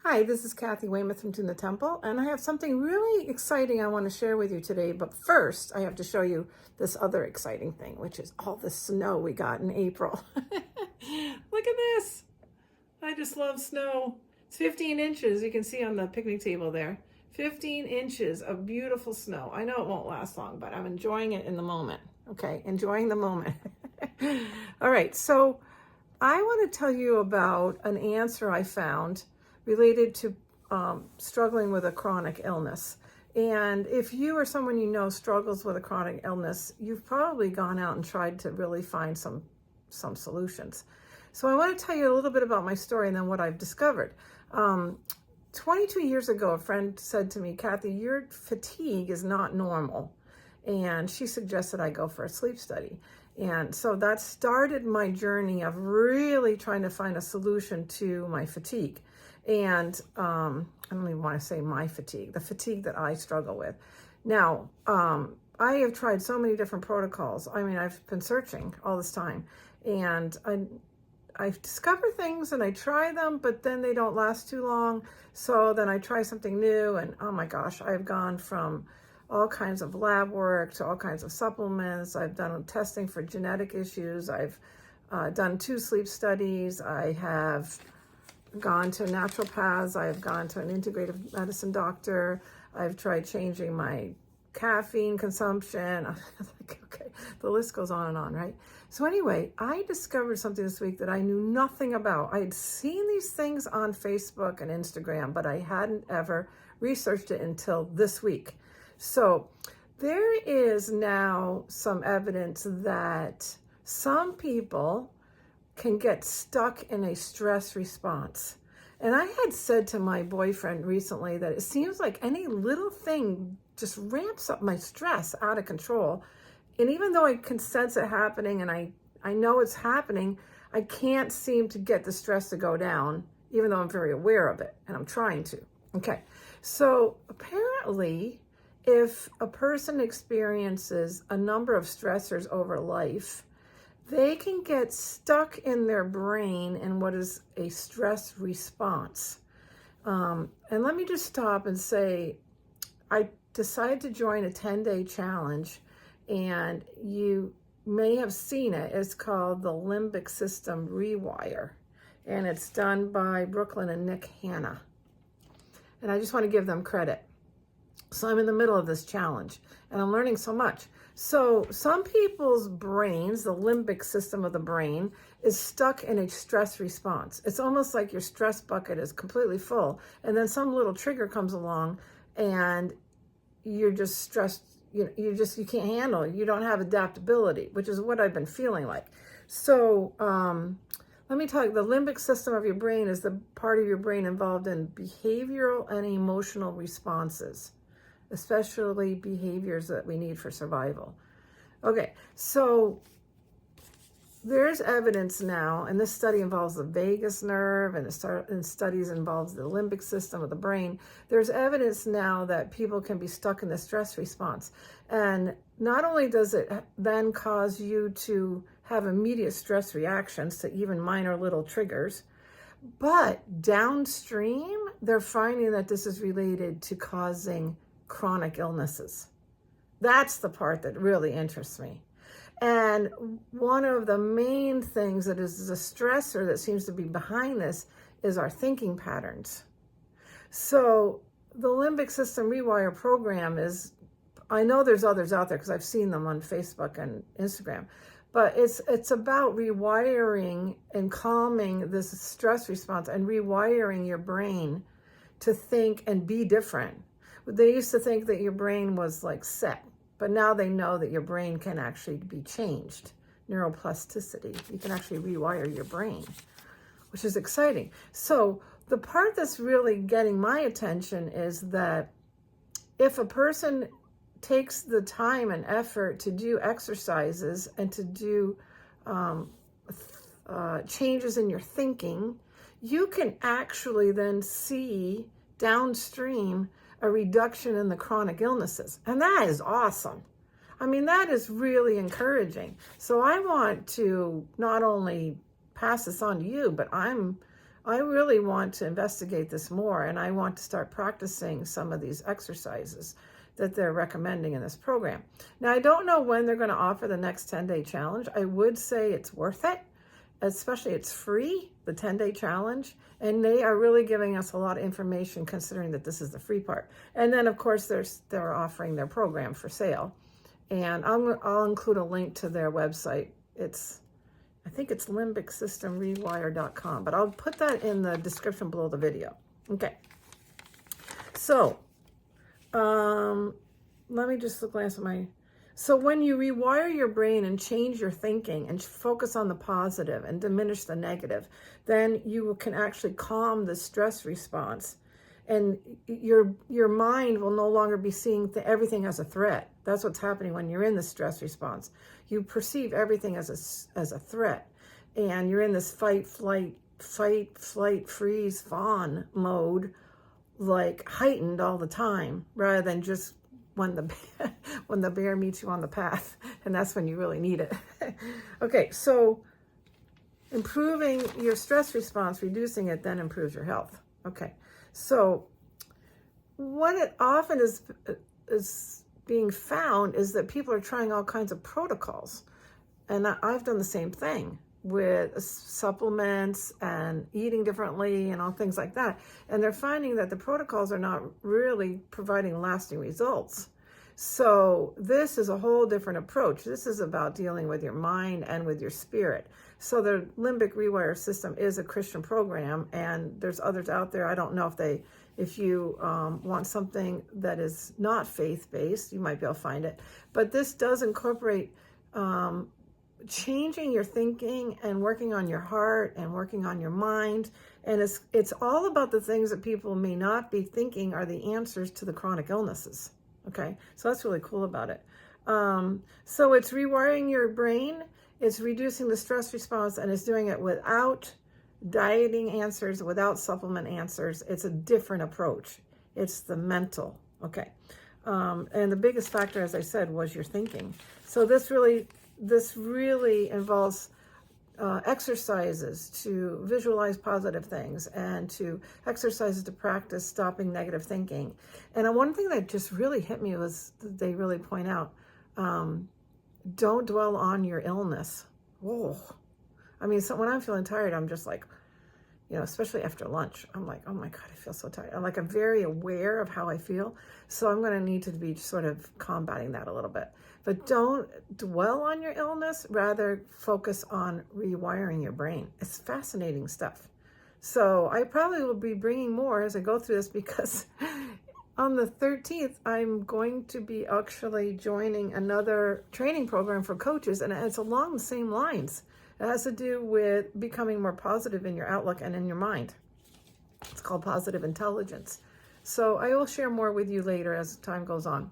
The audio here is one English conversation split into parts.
Hi, this is Kathy Weymouth from Tuna Temple, and I have something really exciting I want to share with you today. But first, I have to show you this other exciting thing, which is all the snow we got in April. Look at this. I just love snow. It's 15 inches. You can see on the picnic table there. 15 inches of beautiful snow. I know it won't last long, but I'm enjoying it in the moment. Okay, enjoying the moment. All right, so I want to tell you about an answer I found related to struggling with a chronic illness. And if you or someone you know struggles with a chronic illness, you've probably gone out and tried to really find some solutions. So I want to tell you a little bit about my story and then what I've discovered. 22 years ago, a friend said to me, Kathy, your fatigue is not normal. And she suggested I go for a sleep study. And so that started my journey of really trying to find a solution to my fatigue. And I don't even want to say my fatigue, the fatigue that I struggle with. Now, I have tried so many different protocols. I mean, I've been searching all this time, and I've discovered things and I try them, but then they don't last too long. So then I try something new, and oh my gosh, I've gone from all kinds of lab work to all kinds of supplements. I've done testing for genetic issues. I've done 2 sleep studies. I have gone to naturopaths. I've gone to an integrative medicine doctor. I've tried changing my caffeine consumption. Okay, the list goes on and on, right? So anyway, I discovered something this week that I knew nothing about. I had seen these things on Facebook and Instagram, but I hadn't ever researched it until this week. So there is now some evidence that some people can get stuck in a stress response. And I had said to my boyfriend recently that it seems like any little thing just ramps up my stress out of control. And even though I can sense it happening and I know it's happening, I can't seem to get the stress to go down, even though I'm very aware of it, and I'm trying to. Okay, so apparently, if a person experiences a number of stressors over life, they can get stuck in their brain in what is a stress response. And let me just stop and say, I decided to join a 10-day challenge, and you may have seen it. It's called the Limbic System Rewire, and it's done by Brooklyn and Nick Hanna. And I just want to give them credit. So I'm in the middle of this challenge, and I'm learning so much. So some people's brains, the limbic system of the brain, is stuck in a stress response. It's almost like your stress bucket is completely full, and then some little trigger comes along, and you're just stressed. You can't handle it. You don't have adaptability, which is what I've been feeling like. So let me tell you, the limbic system of your brain is the part of your brain involved in behavioral and emotional responses, especially behaviors that we need for survival. Okay, so there's evidence now, and this study involves the vagus nerve, and studies involves the limbic system of the brain. There's evidence now that people can be stuck in the stress response. And not only does it then cause you to have immediate stress reactions to even minor little triggers, but downstream, they're finding that this is related to causing chronic illnesses. That's the part that really interests me. And one of the main things that is the stressor that seems to be behind this is our thinking patterns. So the Limbic System Rewire program is, I know there's others out there because I've seen them on Facebook and Instagram, but it's about rewiring and calming this stress response and rewiring your brain to think and be different. They used to think that your brain was like set, but now they know that your brain can actually be changed. Neuroplasticity. You can actually rewire your brain, which is exciting. So the part that's really getting my attention is that if a person takes the time and effort to do exercises and to do changes in your thinking, you can actually then see downstream a reduction in the chronic illnesses. And that is awesome. I mean, that is really encouraging. So I want to not only pass this on to you, but I'm I really want to investigate this more, and I want to start practicing some of these exercises that they're recommending in this program. Now, I don't know when they're going to offer the next 10-day challenge. I would say it's worth it, especially it's free, the 10-day challenge, and they are really giving us a lot of information considering that this is the free part. And then, of course, they're offering their program for sale, and I'll include a link to their website. I think it's Limbic System rewire.com, but I'll put that in the description below the video. Okay. So, let me just glance at so when you rewire your brain and change your thinking and focus on the positive and diminish the negative, then you can actually calm the stress response, and your mind will no longer be seeing everything as a threat. That's what's happening when you're in the stress response. You perceive everything as a threat, and you're in this fight, flight, freeze, fawn mode, like heightened all the time, rather than just when the bear meets you on the path, and that's when you really need it. Okay, so improving your stress response, reducing it, then improves your health. Okay, so what it often is being found is that people are trying all kinds of protocols, and I've done the same thing with supplements and eating differently and all things like that. And they're finding that the protocols are not really providing lasting results. So this is a whole different approach. This is about dealing with your mind and with your spirit. So the Limbic Rewire system is a Christian program, and there's others out there. I don't know if you want something that is not faith-based, you might be able to find it. But this does incorporate changing your thinking and working on your heart and working on your mind. And it's all about the things that people may not be thinking are the answers to the chronic illnesses. Okay, so that's really cool about it. So it's rewiring your brain, it's reducing the stress response, and it's doing it without dieting answers, without supplement answers. It's a different approach. It's the mental. Okay, and the biggest factor, as I said, was your thinking. So this really involves exercises to visualize positive things, and to exercises to practice stopping negative thinking. And one thing that just really hit me was they really point out, don't dwell on your illness. Whoa. I mean, so when I'm feeling tired, I'm just like, especially after lunch, I'm like, oh my God, I feel so tired. I'm very aware of how I feel. So I'm going to need to be sort of combating that a little bit. But don't dwell on your illness, rather focus on rewiring your brain. It's fascinating stuff. So I probably will be bringing more as I go through this, because on the 13th, I'm going to be actually joining another training program for coaches, and it's along the same lines. It has to do with becoming more positive in your outlook and in your mind. It's called Positive Intelligence. So I will share more with you later as time goes on.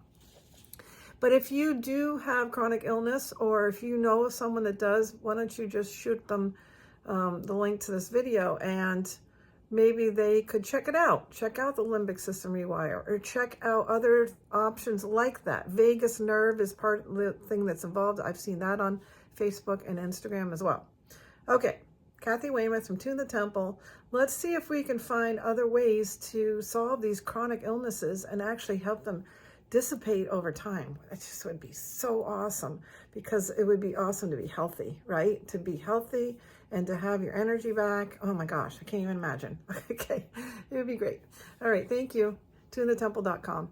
But if you do have chronic illness, or if you know of someone that does, why don't you just shoot them the link to this video, and maybe they could check it out. Check out the Limbic System Rewire, or check out other options like that. Vagus nerve is part of the thing that's involved. I've seen that on Facebook and Instagram as well. Okay, Kathy Weymouth from Tune the Temple. Let's see if we can find other ways to solve these chronic illnesses and actually help them dissipate over time. It just would be so awesome, because it would be awesome to be healthy, right? To be healthy and to have your energy back. Oh my gosh, I can't even imagine. Okay, it would be great. All right, thank you. TuneTheTemple.com.